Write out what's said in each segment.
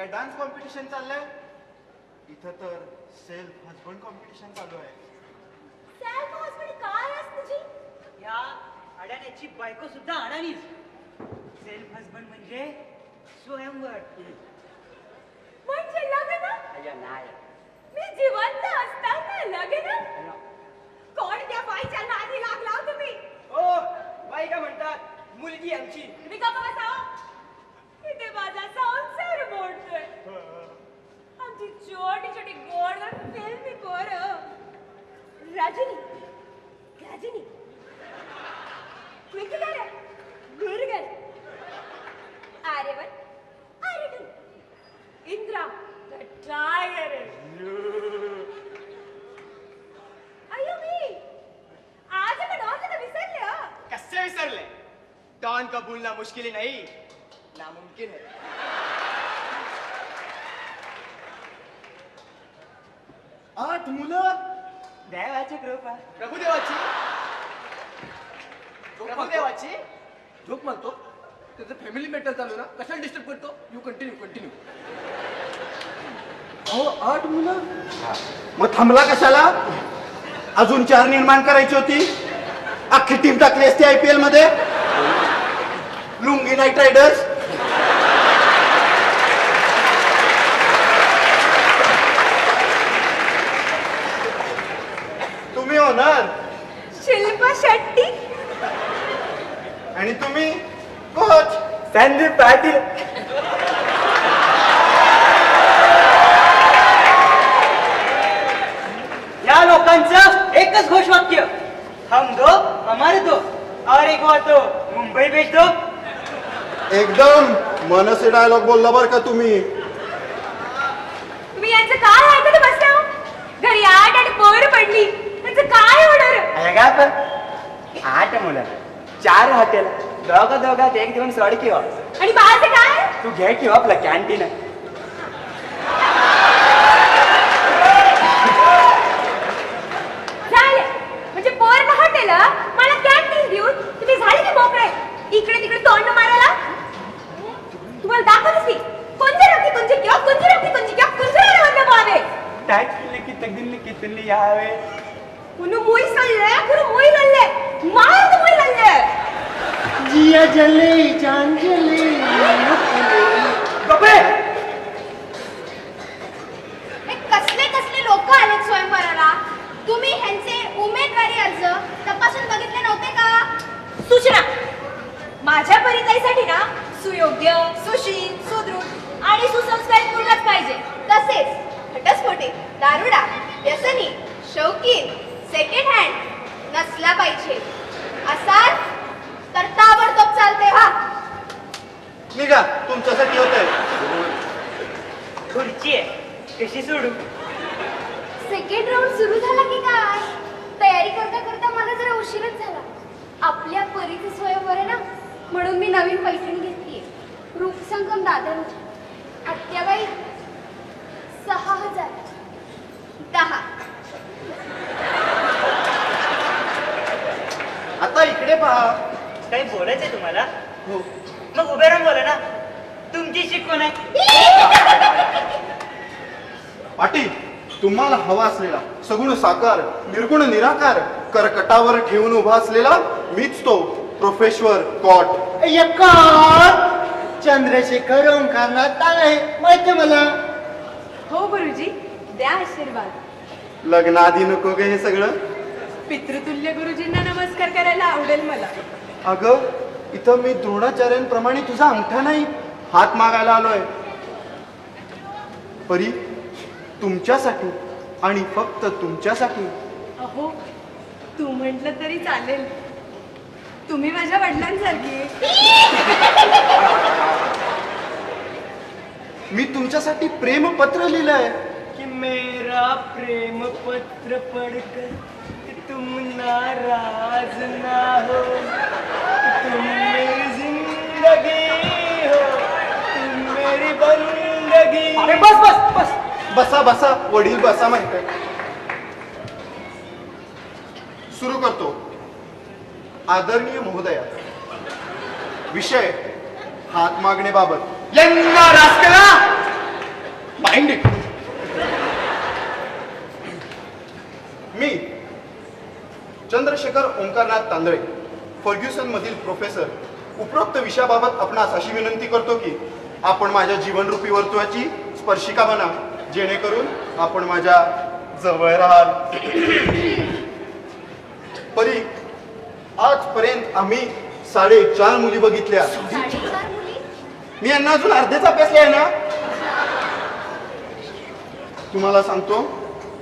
काय dance competition चाललंय? इथं तर सेल्फ हजबंड कॉम्पिटिशन चालू आहे. सेल्फ हजबंड काय असतं तुझी? या अडाण्याची बायको सुद्धा अडाणीच. सेल्फ हजबंड म्हणजे स्वयंवर. म्हणजे लग्न? अय्या नाही. मी जिवंत असताना लग्न? कोणत्या बाईच्या नादी लागला हो तुम्ही? ओ बाई का म्हणतात, मुलगी आमची. मी का बसाव? इथे माझा संसार मोडतोय. आमची छोटी छोटी गोड फिल्मी पोरं. Rajani, Rajani, क्विकलर, गुरगल, Aryavan, Aryavan, Indra, the tiger. अयो मी आज आपण डॉन का विसरले हो. कसे विसरले? डॉन का बोलना मुश्किल नहीं, नामुमकिन है. आठ मुलं. देवाची कृपा. प्रभुदेवाची. प्रभुदेवाची. जोक म्हणतो त्याचं फॅमिली मॅटर चालू ना, कशाला डिस्टर्ब करतो? You continue. अहो 8 मुलं. मग थांबला कशाला? अजून 4 निर्माण करायची होती. अख्खी टीम टाकली असती IPL मध्ये. Lungi night riders. तुम्ही होणार. शिल्पा शेट्टी. आणि तुम्ही कोच संदीप पाटील. या लोकांचं एकच घोषवाक्य, हम दो हमारे दो और एक हुआ तो मुंबई भेज दो. एकदम मनसे डायलॉग बोलला बर का तुम्ही. तुम्ही यांचं काय ऐकत बसता हो? घरी 8 आणि पोर पडली त्यांचं काय होणार? 8 मुलं, 4 हॉटेल, दोघात एक दिवस सोड किंवा आणि बाळाचं काय? तू घे किंवा आपला कॅन्टीन. झालं म्हणजे पोर हॉटेल मला कॅन्टीन देऊन तुम्ही झाले की मोकळे इकडे तिकडे तोंड मारायला. तुम्हाला दाखवतच नाही कोणते रक्ती कोणते किंवा कोणते रक्ती कोणते किंवा कोणते म्हणलं पावे टॅक्स की तकदील की तुल्ली यावे कुणू मुई सल्ले कुणू मुई लल्ले मार तो मुई लल्ले. जिया जले जान जले. गप्पे. कसले कसले लोक आलेत स्वयंवराला. तुम्ही ह्यांचे उमेदवारी अर्ज तपासून बघितले नव्हते का? सूचना माझ्या परिचयासाठी ना सुयोग्य, सुशील, सुदृढ आणि सुसंस्कारित मुलगाच पाहिजे. तसेच घटस्फोटे, दारुडा, व्यसनी, शौकीन, सेकंड हँड नसला पाहिजे. असाल तर ताबडतोब चालते. हा निघा, तुमच्यासाठी होतंय. खुर्ची आहे, कशी सोडू? सेकंड राऊंड सुरू झाला की काय? तयारी करता करता मला जरा उशीरच झाला. आपल्या परीचं स्वयंवर आहे ना, म्हणून मी नवीन पैठणी घेतलीये. रूपसंगम दादरची. आत्याबाई 6000. 10. आता इकडे पहा. काही बोलायचंय तुम्हाला? हो. मग उभे राहून बोला ना. तुमची शिकवण आहे. पाटील, तुम्हाला हवा असलेला सगुण साकार, निर्गुण निराकार, करकटावर ठेवून उभा असलेला मीच तो प्रोफेसर कॉट. चंद्रशेखर ओंकारनाथ आहे माहिती मला. हो गुरुजी द्या आशीर्वाद. लग्नाआधी नको गे हे सगळं. पितृतुल्य गुरुजींना नमस्कार करायला आवडेल मला. अगं, इथं मी द्रोणाचार्यांप्रमाणे तुझा अंगठा नाही हात मागायला आलोय. परी, तुमच्यासाठी आणि फक्त तुमच्यासाठी. अहो तू म्हटलं तरी चालेल. तुम्ही माझ्या वडिलांसारखी. मी तुमच्यासाठी प्रेमपत्र लिहिलंय. कि मेरा प्रेम पत्र पढ़कर तुम नाराज ना हो, तुम मेरी जिंदगी हो, तुम मेरी बंदगी. अरे बस बस बस. बसा बसा, वडील बसा म्हणते. सुरू करतो. आदरणीय महोदया, विषय हात मागण्याबाबत. यंगा रास्कला, माइंड इट. मी चंद्रशेखर ओंकारनाथ तांदळे, फर्ग्युसन मधील प्रोफेसर, उपरोक्त विषयाबाबत आपणास अशी विनंती करतो की आपण माझ्या जीवनरूपी वर्तुळाची स्पर्शिका बना, जेणेकरून आपण माझ्या जवळ राहाल. परी, आजपर्यंत आम्ही 4.5 मुली बघितल्या. 4.5 मुली? मी यांना अजून अर्धेच अभ्यासले आहे ना. तुम्हाला सांगतो,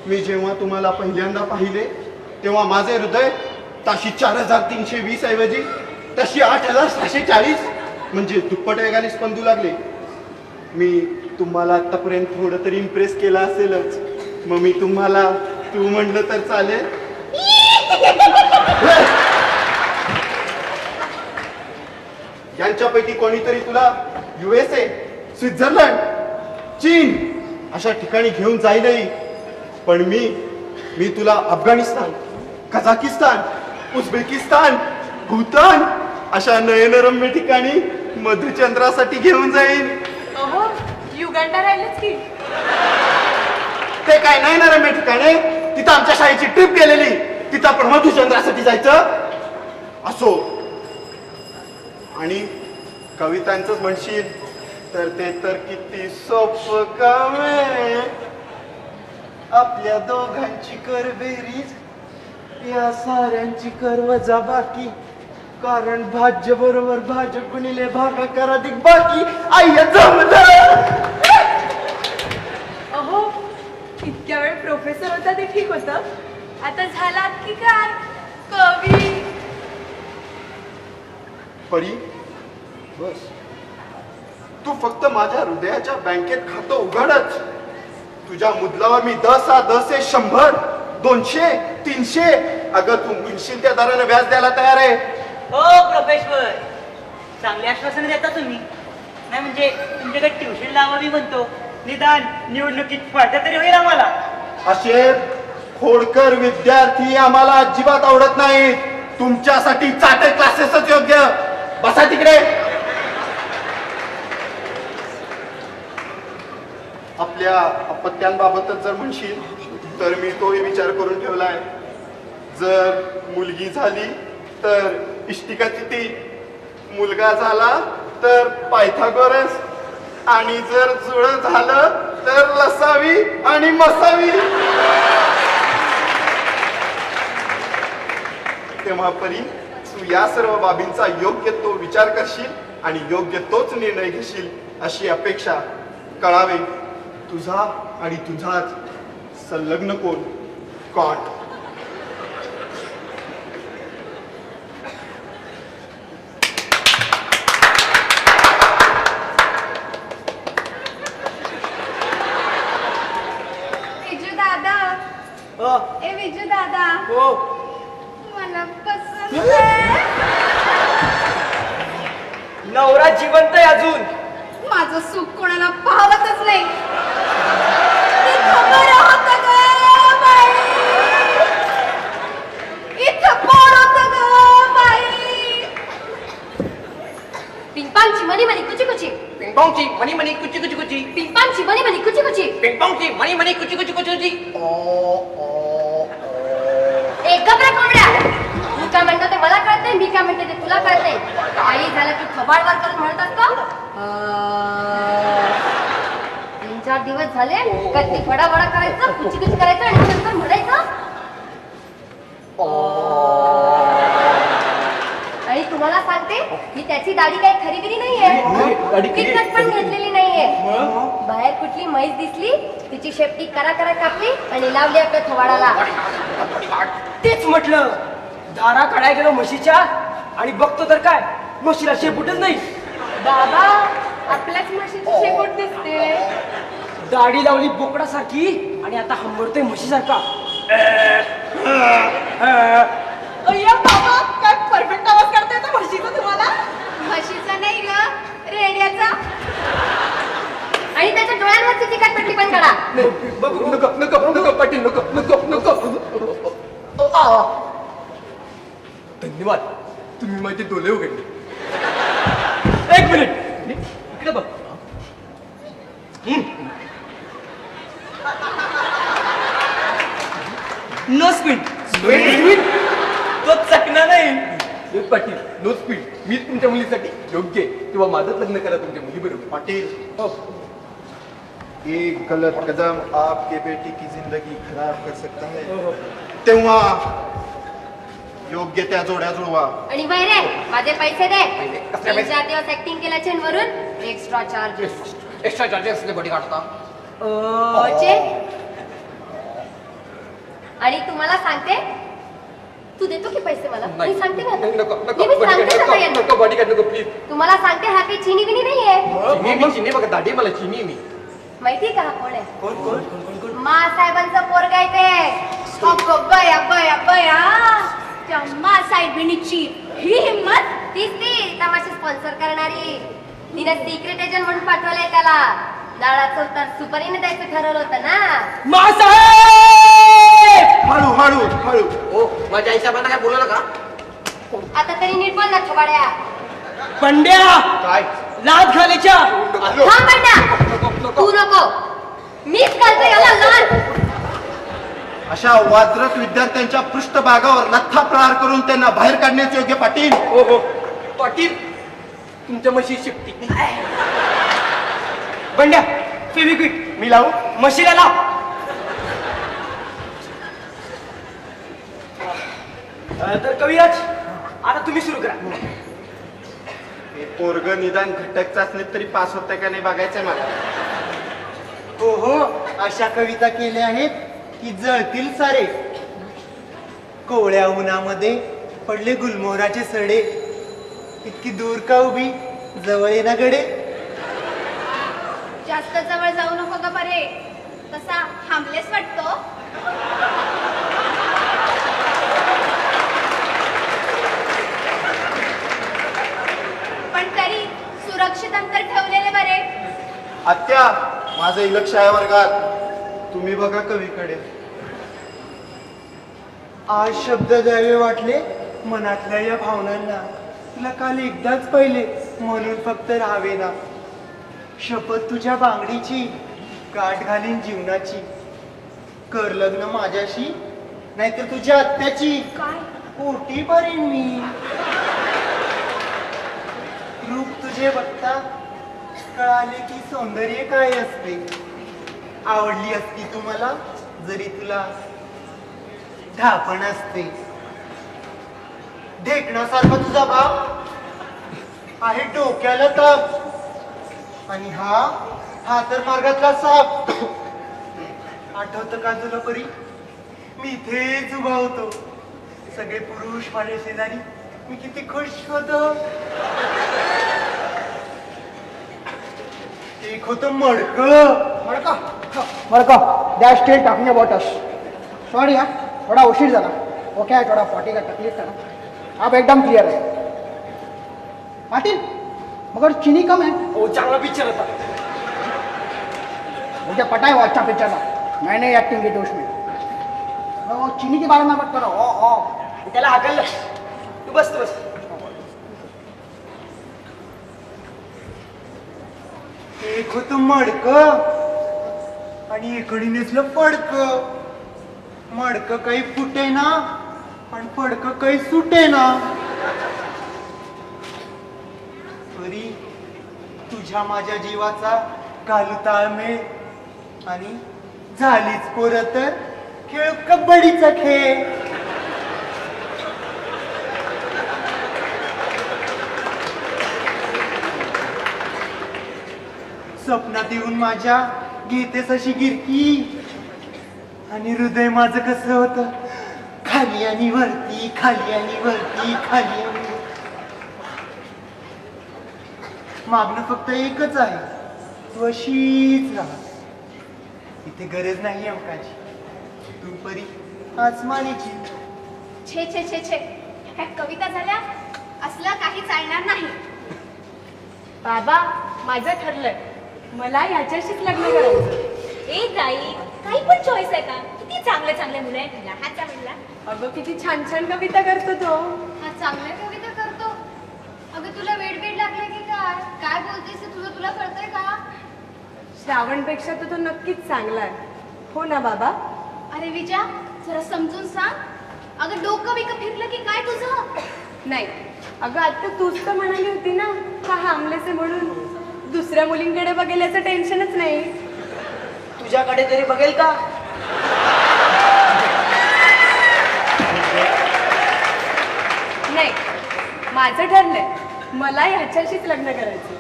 मी जेव्हा तुम्हाला पहिल्यांदा पाहिले तेव्हा माझे हृदय ताशी 4320 ऐवजी तशी 8640 म्हणजे दुप्पट वेगाने स्पंदू लागले. मी तुम्हाला आतापर्यंत थोडं तरी इम्प्रेस केला असेलच, मग मी तुम्हाला तू म्हणलं तर चालेल. यांच्यापैकी कोणीतरी तुला USA, स्वित्झर्लंड, चीन अशा ठिकाणी घेऊन जाईलही, पण मी तुला अफगाणिस्तान, कझाकिस्तान, उझबेकिस्तान, भूतान अशा नयनरम्य ठिकाणी मधुचंद्रासाठी घेऊन जाईन. अहो युगांडा राहिलंच की. ते काय नयनरम्य ठिकाणे? तिथं आमच्या शाळेची ट्रिप गेलेली, तिथं आपण मधुचंद्रासाठी जायचं. असो, आणि कवितांचंच म्हणशील तर ते तर किती सोपं काम आहे. आपल्या दोघांची कर बेरीज, या साऱ्यांची कर वजा बाकी, कारण भाज्य बरोबर भाज्य गुणिले भागाकार अधिक बाकी. आय्य जमलं. अहो इतक्या वेळ प्रोफेसर होता ते ठीक होतं, आता झाला की काय कवी. परी, बस तू फक्त माझ्या हृदयाच्या बँकेत खातं उघडच. तुझ्या मुद्लावर मी 10 100 200 300 अगं तू म्हणशील त्या दराने व्याज द्यायला तयार आहे. हो प्रोफेसर, चांगले आश्वासन देता तुम्ही. नाही म्हणजे तुमच्याकडे ट्युशन लावावी म्हणतो, निदान निवडणुकीत फायदा तरी होईल आम्हाला. असे खोडकर विद्यार्थी आम्हाला अजिबात आवडत नाहीत. तुमच्यासाठी चाटे क्लासेसच योग्य. बसा तिकडे. आपल्या अपत्यांबाबतच जर म्हणशील तर मी तोही विचार करून ठेवलाय. जर मुलगी झाली तर इष्टिकाची, मुलगा झाला तर पायथागोरस, आणि जर जुळं झालं तर लसावी आणि मसावी. तेव्हा परी, तू या सर्व बाबींचा योग्य तो विचार करशील आणि योग्य तोच निर्णय घेशील अशी अपेक्षा. कळावे, तुझा आणि तुझाच संलग्न कोण, कॉट. विजू दादा, हो ए विजू दादा, हो. मला पसंत आहे. नवरा जिवंत आहे अजून. माझं सुख कोणाला पाहतच नाही. इथं बरं होतं गं बाई, इथं कोण होतं गं बाई. पिंपांची मनी मनी कुची कुची, पिंपॉंगची मनी मनी कुची कुची कुची, पिंपांची मनी मनी कुची कुची. पिंपॉंगची मनी मनी कुची कुची कुची कुची. एक गबरा कोंबड्या, तू काय म्हणतो ते मला कळत नाही, मी काय म्हणते ते तुला कळत नाही. काही झालं की थोबाडवार करून म्हणतात का? 3-4 दिवस झाले कधी फडाफडा करायचं, कुची कुची करायचं आणि नंतर म्हणायचं. आणि तुम्हाला सांगते, मी त्याची दाढी काही खरीबिरी नाहीये, विकत पण घेतलेली नाहीये. बाहेर कुठली म्हैस दिसली, तिची शेपटी करा करा कापली आणि लावली आपल्या थोबाडाला. तेच म्हटलं, धारा काढायला गेलो म्हशीच्या आणि बघतो तर काय, म्हशीला शेपूटच नाही. बाबा आपल्याच म्हशीची शेपूट दिसते. दाढी लावली बोकडासारखी आणि आता हंबरतोय म्हशीसारखा. अय्या बाबा, काय परफेक्ट आवाज करता येतो म्हशीचा तुम्हाला. म्हशीचा नाही ग, रेड्याचा. आणि त्याच्या डोळ्यांवरची चिकटपट्टी पण काढा. नको नको नको पाटील, नको नको नको. धन्यवाद, तुम्ही माझे डोळे उघडले. एक मिनिट इकडे बघ. तो चकना नाही पाटील नो स्पीड मी तुमच्या मुलीसाठी योग्य आहे किंवा माझंच लग्न करा तुमच्या मुलीबरोबर पाटील हो एक गलत कदम आपके बेटी की जिंदगी खराब कर सकता है तेव्हा योग्य त्या जोड्या जुळवा. आणि रे माझे पैसे दे. कसले पैसे? 3-4 दिवस ऍक्टिंग केल्याचे वरून extra charges. Extra charges body काढता आणि तुम्हाला सांगते तू देतो की पैसे मला मी सांगते ना आता. नको मी सांगते ना सगळ्यांना. नको बॉडी काढ नको प्लीज तुम्हाला सांगते हा काही चिनी बिनी नाहीये. चिनी बघा दाढी मला चिनी मी माहिती का हा कोण आहे? मा साहेबांचं पोरग आहे ते. अब्बया अब्बया अब्बया त्या मा साहेबिनीची ही हिम्मत ती तमाशा स्पॉन्सर करणारी. तिने सिक्रेट एजंट म्हणून पाठवलंय त्याला. नाळाचं उत्तर सुपारीने द्यायचं ठरवलं होतं ना. मासाहेब हळू हळू हळू. हो माझ्या हिशोबाने काय बोलू नका. आता तरी नीट बोल ना थोबाड्या. पंड्या काय लात घालायच्या थांब बेटा. तू नको मीच घालते याला लाल. अशा वात्रट विद्यार्थ्यांच्या पृष्ठभागावर लठ्ठा प्रहार करून त्यांना बाहेर काढण्याचे योग्य पाटील. हो हो पाटील तुमच्या म्हशी शक्ती बंड्या फेविक्विक मी लावू. म्हशीला लाव. तर कविराज आता तुम्ही सुरू करा. हे पोरग निदान घटक चाचणीत तरी पास होतंय का नाही बघायचंय मला. हो हो अशा कविता केल्या आहेत की जळतील सारे. कोवळ्या उन्हामध्ये पडले गुलमोहराचे सडे. इतकी दूर का उभी जवळ ये ना गडे. जास्त जवळ जाऊ नको का बरे. तसा थांबलेच वाटतो. पण तरी सुरक्षित अंतर ठेवलेले बरे. आत्या माझं इलक्ष आहे वर्गात. तुम्ही बघा कवीकडे. आज शब्द द्यावे वाटले मनातल्या या भावनांना. तुला काल एकदाच पहिले म्हणून फक्त राहावे ना. शपथ तुझ्या बांगडीची गाठ घालीन जीवनाची. कर लग्न माझ्याशी नाहीतर तुझ्या आत्याची. काय ओटी भरेन मी. रूप तुझे बघता कळाले की सौंदर्य काय असते. आवडली असती तू मला जरी तुला धापण असते. ढेकणासारखा तुझा बाप आहे डोक्याला ताप. आणि हा तर मार्गातला साप. आठवतं का तुला परी मी इथेच उभा होतो. सगळे पुरुष माझ्या शेजारी. मी किती खुश होतो. एक होतं मडकं. They're still talking about us. Sorry यार थोड़ा उशीर झाला. ओके थोड़ा पॉटी का तकलीफ था ना. अब एकदम क्लियर है. पाटिल मगर चीनी कम है. हो चांगला पिक्चर होता. मुझे पता है वो अच्छा पिक्चर था. मैंने एक्टिंग की थी उसमें. वो चीनी के बारे में मत करो. ओ त्याला हाकल तू बस तू बस. एक होतं मडकं आणि एकडे नेसलं फडकं. मडकं काही फुटे ना पण फडकं काही सुटे ना. परी तुझ्या माझ्या जीवाचा घालू ताळमेळ. आणि झालीच पोरं तर खेळ कबड्डीचा खेळ. स्वप्नात येऊन माझ्या घेतेस अशी गिरकी. आणि हृदय माझं कसं होतं खाली आणि वरती खाली आणि वरती खाली आणि वरती. मागणं फक्त एकच आहे तू अशीच राहा. इथे गरज नाही अंकाची. तू परी आसमानीची. छे छे छे छे ह्या कविता झाल्या. असलं काही चालणार नाही. बाबा माझं ठरलंय. मला ह्याच्याशीच लग्न करायचं. ए ताई काही पण चॉईस आहे का. किती चांगले चांगले मुलं आहेत तुला. हाचा म्हणला. अगं किती छान छान कविता करतो तो. हा चांगल्या कविता करतो. अगं तुला वेड वेड लागले की काय. काय बोलतेस ते तुझं तुला कळतंय का. श्रावणपेक्षा तर तो नक्कीच चांगला आहे. हो ना बाबा. अरे विजा जरा समजून सांग. अगं डोकं बिकं फिरलं की काय तुझं? नाही अगं आता तूच तर म्हणाली होती ना का हामलेसे म्हणून दुसऱ्या मुलींकडे बघेल याचं टेन्शनच नाही. तुझ्याकडे तरी बघेल का? नाही माझं ठरलंय मला ह्याच्याशीच लग्न करायचं.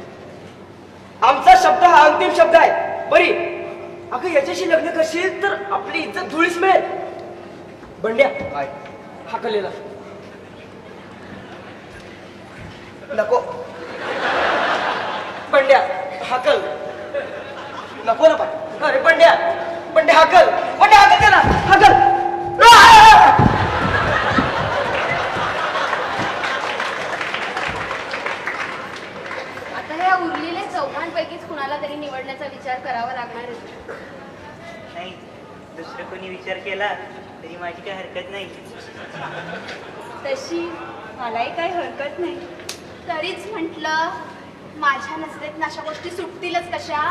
आमचा शब्द हा अंतिम शब्द आहे. बरी अगं याच्याशी लग्न करशील तर आपली इज्जत धुळीस मिळेल. बंड्या काय हाकलेला नको. बंड्या हाकल नको ना पाय. अरे बंड्या बंड्या हाकल. बंड्या हाकल त्याला हाकल. आता ह्या उरलेल्या चौघांपैकीच कुणाला तरी निवडण्याचा विचार करावा लागणार आहे. नाही दुसरं कोणी विचार केला तरी माझी काही हरकत नाही. तशी मलाही काही हरकत नाही. तरीच म्हटलं माझ्या नजरेत अशा गोष्टी सुटतीलच कशा.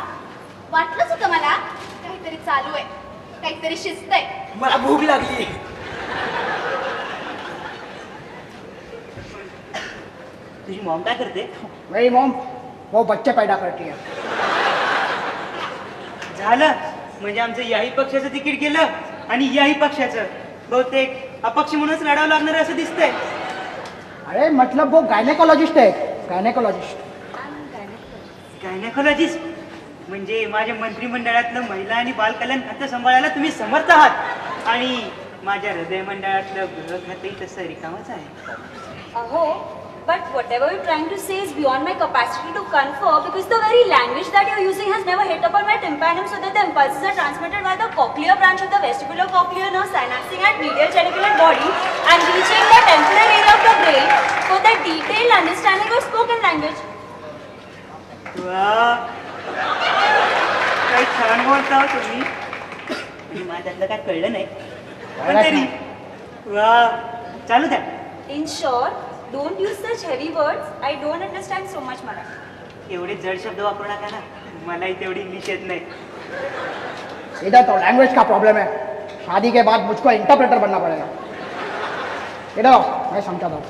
वाटलंच होतं मला काहीतरी चालू आहे, काहीतरी शिस्त आहे. मला भूक लागली. तुझी मॉम काय करते? मेरी मॉम वो बच्चे पैदा करती है. झालं म्हणजे आमचं याही पक्षाचं तिकीट गेलं आणि याही पक्षाचं. बहुतेक अपक्ष म्हणूनच लढावं लागणार असं दिसतंय. अरे मतलब वो गायनेकोलॉजिस्ट है. गायनेकोलॉजिस्ट. गायनेकोलॉजिस्ट म्हणजे माझ्या मंत्रिमंडळातलं महिला आणि बालकल्याण खातं सांभाळायला तुम्ही समर्थ आहात आणि माझ्या हृदय मंडळातलं गृह खातंही तसं रिकामच आहे. अहो but whatever you're trying to say is beyond my capacity to confer because the very language that you're using has never hit upon my tympanum so that the impulses are transmitted by the cochlear branch of the vestibular cochlear nerve synapsing at medial genicular body and reaching the temporal area of the brain for the detailed understanding of spoken language. वा काही छान बोलता हो तुम्ही. म्हणजे मला त्यातलं काय कळलं नाही पण तरी वा चालू द्या. In short, don't use such heavy words. I don't understand so much Marathi. एवढे जड शब्द वापरू नका ना. मलाही तेवढी इंग्लिश येत नाही. इधर तो लैंग्वेज का प्रॉब्लम है. शादी के बाद मुझको इंटरप्रेटर बनना पड़ेगा. इधर आओ मैं समझाता हूँ.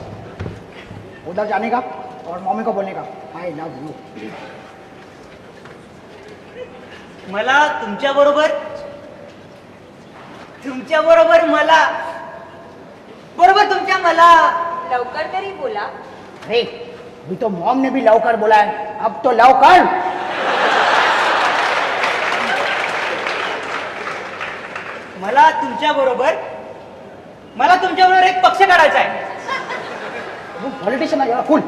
उधर जाने का और मम्मी को बोलने का आई लव यू. मला तुमच्या बरोबर मला बरोबर तुमच्या मला लवकर तरी बोला. अरे अभी तो मॉम ने भी लव कर बोला है. अब तो लव कर. मला तुमच्या बरोबर एक पक्ष काढायचा आहे. पॉलिटिशियन आहे फुल.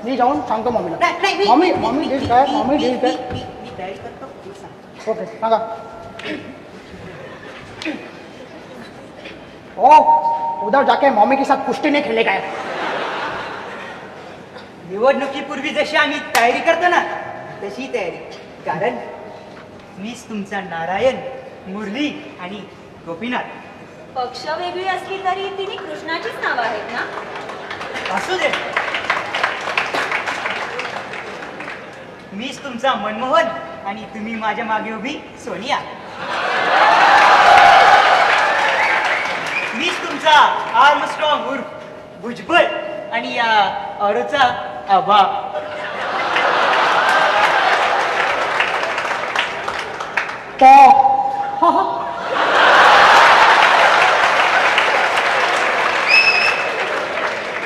मी जाऊन सांगतो मम्मीला. नाही, मम्मी डील काय. मम्मी डील काय. मी तयारी करतो तू सांग. ओके सांगा. ओ उधर जाके मम्मी के साथ कुश्ती नहीं खेलेगा है. निवडणुकीपूर्वी जशी आम्ही तयारी करतो ना तशी तयारी. कारण मीच तुमचा नारायण, मुरली आणि गोपीनाथ. पक्ष वेगळी असली तरी तिने कृष्णाचीच नावं आहेत ना. असू दे. मीच तुमचा मनमोहन आणि तुम्ही माझ्या मागे उभी सोनिया. मीच तुमचा आर्मस्ट्रॉंग उर्फ भुजबळ आणि या औरचा आबा. तो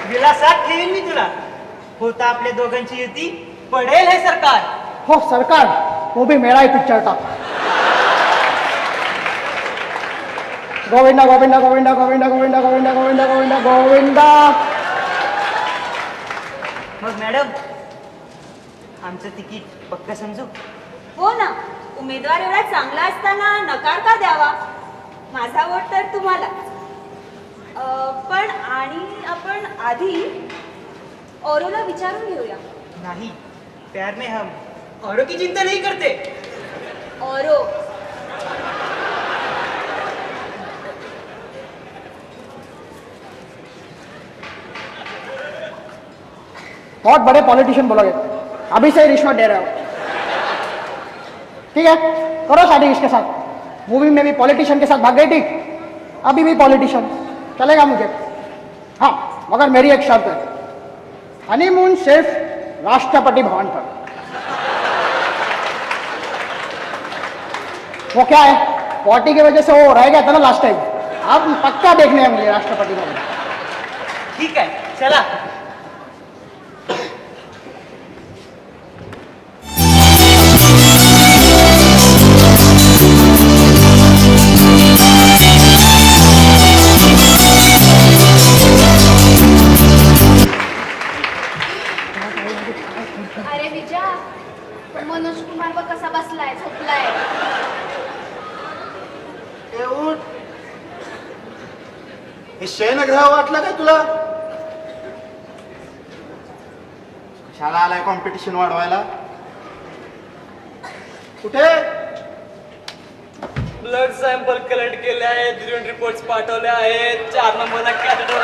विलासात ठेवीन मी तुला. होता आपल्या दोघांची युती पडेल हे सरकार. हो सरकार वो भी मेरा ही पिक्चर था. गोविंदा गोविंदा गोविंदा गोविंदा गोविंदा गोविंदा गोविंदा गोविंदा गोविंदा. मग मॅडम आमचं तिकीट पक्क समजू. हो ना. उमेदवार एवढा चांगला असताना नकार का द्यावा. माझा वोट तर तुम्हाला. पण आणि आपण आधी औरोला विचारून घेऊया. नहीं प्यार में हम औरों की चिंता नहीं करते. औरो बहुत बड़े पॉलिटिशियन बोलोगे. अभी से ही रिश्वत दे रहे हो. ठीक है करो शादी इसके साथ. मूवी में भी पॉलिटिशियन के साथ भाग गई थी. अभी भी पॉलिटिशियन चलेगा मुझे. हाँ मगर मेरी एक शर्त है, हनीमून सिर्फ राष्ट्रपति भवन पर। वो क्या है, पॉटी की वजह से वो रह गया था ना लास्ट टाइम, अब पक्का देखने हैं मुझे राष्ट्रपति भवन। ठीक आहे चला. अरे विजा, मनोज कुमार व कसा बसलाय, झोपलाय. ए, उठ. हे शयनग्रह वाटलं काय तुला? कशाला आलाय कॉम्पिटिशन वाढवायला? कुठे? ब्लड सॅम्पल कलेक्ट केले आहेत, युरिन रिपोर्ट्स पाठवले आहेत, 4 नंबरला कॅथेटर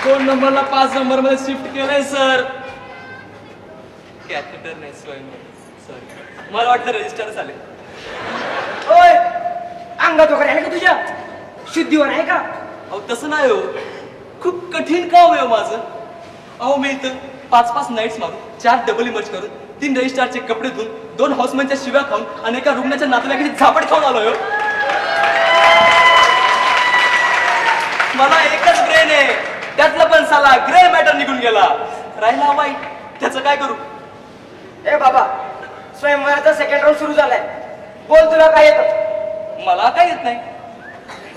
दोन नंबरला 5 नंबर मध्ये शिफ्ट केलंय सर. कॅथेटर नाही स्वयंवर सर, मला वाटतं रजिस्टर झाले. ओय, अंगात वगैरे आहे का तुझ्या? शुद्धीवर आहे का? अहो तसं नाही हो, खूप कठीण काम आहे हो माझं. अहो मी इथं 5-5 नाईट्स मारून, 4 डबल इमर्ज करून, 3 रजिस्ट्रारचे कपडे धुवून, 2 हाऊसमॅनच्या शिव्या खाऊन आणि एका रुग्णाच्या नातेवाईकाची झापड खाऊन आलोय हो. मला एकच ब्रेन आहे, त्यातलं पण साला ग्रे मॅटर निघून गेला. राहिला वाईट, त्याचं काय करू? ए बाबा, स्वयंवराचा सेकंड राऊंड सुरू झालाय. बोल, तुला काय येतं? मला काय येत नाही,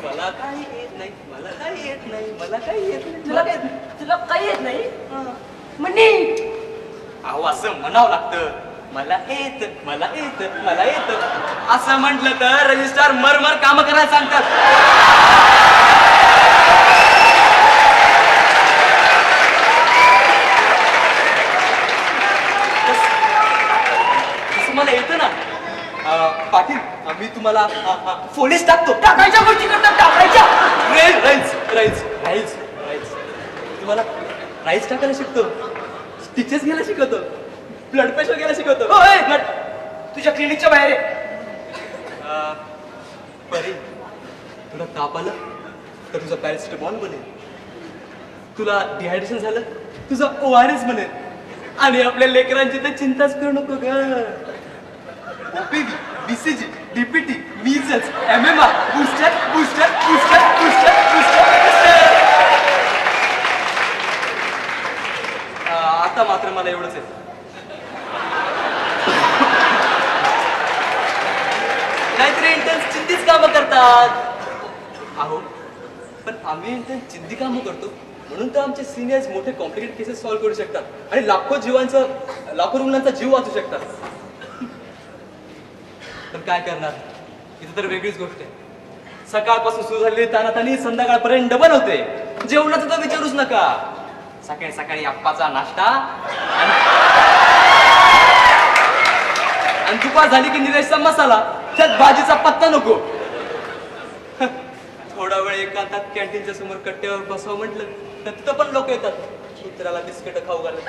मला काही येत नाही, मला काही येत नाही, मला काही येत नाही. तुला काय येत नाही? तुला काही येत नाही? म्हणे अहो असं म्हणावं लागतं, मला येत, मला येत, मला येत असं म्हटलं तर रजिस्ट्रार मरमर काम करायला सांगतात. तसं मला येतं ना. पाटील, मी तुम्हाला पोलीस टाकतो. टाकायच्या गोष्टी करतात, टाकायच्या. राईज तुम्हाला राईस टाकायला शिकतो, स्टिचेस घ्यायला शिकवतो, ब्लड प्रेशर घ्यायला शिकवतो. ओय, तुझ्या क्लिनिकच्या बाहेर आहे. परी, तुला ताप आला तर तुझा पॅरासिटामॉल बनेल, तुला डिहायड्रेशन झालं तुझा ORS बनेल, आणि आपल्या लेकरांची तर चिंताच करू नको ग. OPV, BCG, DPT, measles, MMR, booster. आता मात्र मला एवढंच आहे. नाहीतरी इंटर्न्स चिंतीच कामं करतात. अहो पण आम्ही इंटर्न चिंती कामं करतो म्हणून तर आमचे सिनियर्स मोठे कॉम्प्लिकेटेड केसेस सॉल्व्ह करू शकतात आणि लाखो रुग्णांचा जीव वाचू शकतात. पण काय करणार, इथं तर वेगळीच गोष्ट आहे. सकाळपासून सुरू झालेली तानातानी संध्याकाळपर्यंत डबल होते. जेवणाचं तर विचारूच नका. सकाळी अप्पाचा नाश्ता आणि दुपार झाली की निरेशचा मसाला, त्यात भाजीचा पत्ता नको. थोडा वेळ एकांतात कॅन्टीनच्या समोर कट्ट्यावर बसावं म्हटलं तर तिथं पण लोक येतात, कुत्र्याला बिस्किट खाऊ घालत.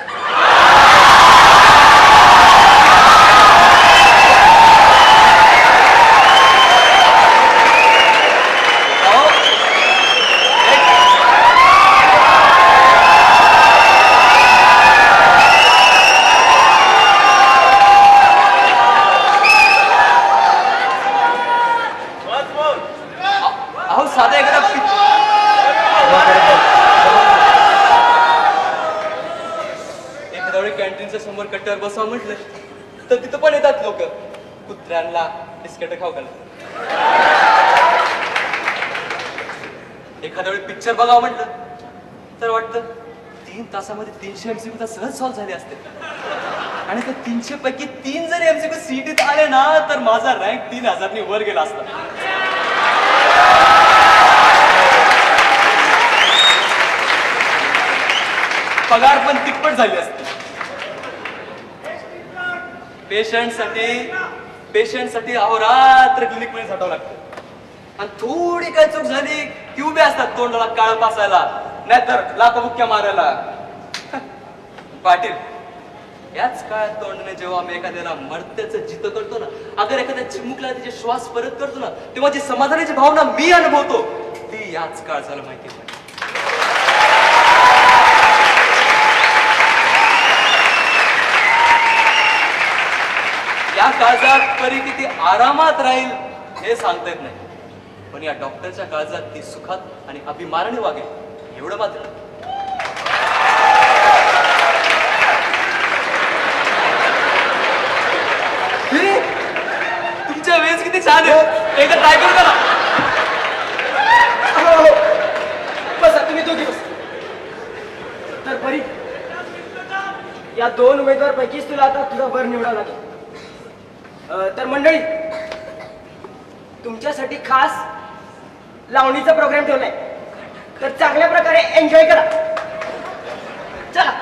साधा एखाद्या वेळी कॅन्टीनच्या समोर कट्ट्यावर बसावं म्हटलं तर तिथं पण येतात लोक, कुत्र्यांना बिस्किट खाऊ घालत. एखाद्या वेळी पिक्चर बघावं म्हटलं तर वाटतं 3 तासामध्ये 300 MCQ तर सहज सॉल्व्ह झाले असते, आणि त्या 300 पैकी 3 जरी MCQ सीईटीत आले ना तर माझा रँक 3000 ने वर गेला असता. पगार पण तिप्पट झाली असते. पेशंटसाठी अहोरात्र क्लिनिक मध्ये झटावं लागतं, आणि थोडी काय चूक झाली की उभे असतात तोंडाला काळ पासायला, नाहीतर लाखो बुक्क्या मारायला. पाटील, याच काळात तोंडने जेव्हा आम्ही एखाद्याला मर्त्याचं जित करतो ना, अगर एखाद्या चिमुकला तिचे श्वास परत करतो ना, तेव्हा जी समाधानाची भावना मी अनुभवतो ती याच काळ झालं माहिती आहे. या काळजात परी किती आरामात राहील हे सांगता येत नाही, पण या डॉक्टरच्या काळजात ती सुखात आणि अभिमानाने वागेल एवढं मात्र. तुमच्या वेळेस किती छान आहे, एकदा ट्राय करू का? बसा तुम्ही दोघी बस. तर परी या 2 उमेदवार पैकीच तुला आता तुझा वर निवडावा लागेल. तर मंडळी तुमच्यासाठी खास लावणीचा प्रोग्राम ठेवलाय, तर चांगल्या प्रकारे एन्जॉय करा. चला.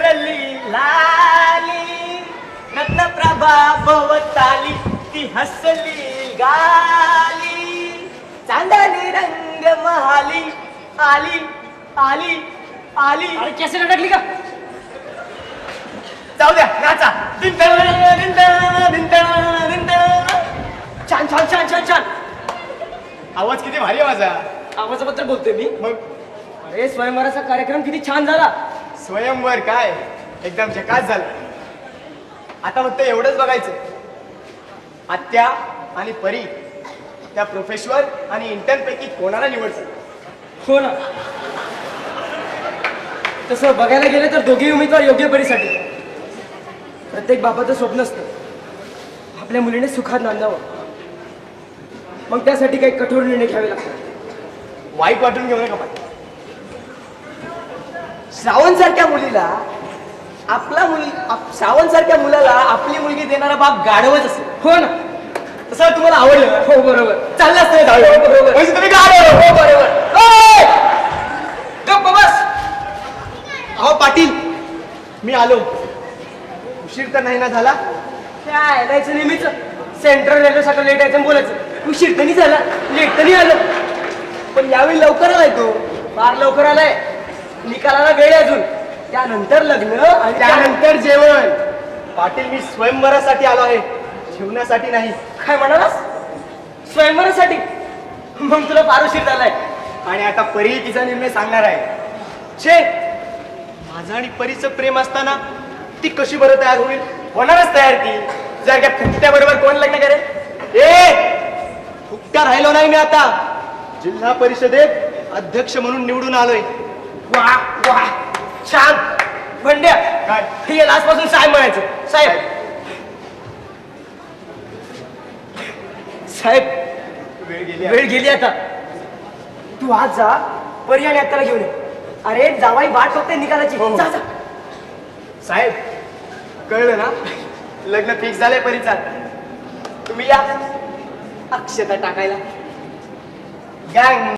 हसली लाली रत्नप्रभा भवताली ती हसली गाली चांदणी रंग महाली आली आली आली अरे कॅसेट अडकली का जाऊ द्या नाचा दिंदणा, दिंदणा, दिंदणा, दिंदणा. छान छान छान छान छान आवाज किती भारी आहे माझा. आवाजाबद्दल बोलतोय मी मग अरे स्वयंवराचा कार्यक्रम किती छान झाला स्वयंवर काय एकदम झकास झालं. आता फक्त एवढंच बघायचं, आत्या आणि परी त्या प्रोफेशनल आणि इंटर्न पैकी कोणाला निवडचं. हो ना तसं बघायला गेलं तर दोघेही उमेदवार योग्य परीसाठी. प्रत्येक बाबाचं स्वप्न असतं आपल्या मुलीने सुखात नांदावं, मग त्यासाठी काही कठोर निर्णय घ्यावे लागतात. वाईट वाटून घेऊ नका पाटील. श्रावण सारख्या मुलीला श्रावण सारख्या मुलाला आपली मुलगी देणारा बाप गाढवच असेल. हो ना तसं तुम्हाला आवडलं. हो बरोबर चाललं असतं जाऊ. हो, बरोबर. म्हणजे तुम्ही गाढव. हो बरोबर ओय! गप्प बस. अहो पाटील मी आलो. उशीर तर नाही ना झाला. काय जायचं नेहमीच सेंट्रल रेल्वे साठी लेट यायचं आणि बोलायचं उशीर तर नाही झाला लेट तर नाही आलं. पण यावेळी लवकर आलाय तो फार लवकर आलाय. निकालाला वेळ आहे अजून. त्यानंतर लग्न आणि त्यानंतर जेवण. पाटील मी स्वयंवरासाठी आलो आहे, जेवणासाठी नाही. काय म्हणालास स्वयंवरासाठी मग तुला फार उशीर झालाय. आणि आता परी तिचा निर्णय सांगणार आहे. छे माझं आणि परीचं प्रेम असताना ती कशी बरं तयार होईल. होणारच तयार ती जर का फुकट्या बरोबर कोण लग्न करेल. फुकटा राहिलो नाही मी आता. जिल्हा परिषदेत अध्यक्ष म्हणून निवडून आलोय. वा वा छान भंड्या काय? हे आजपासून साहेब म्हणायचं. साहेब साहेब वेळ गेली आता. तू आज जा परी आणि आत्याला घेऊन ये. अरे जावाई वाट बघते निकालाची. हो, हो. जा जा. साहेब कळलं ना, लग्न फिक्स झालंय परीचा. तुम्ही या अक्षता टाकायला. गँग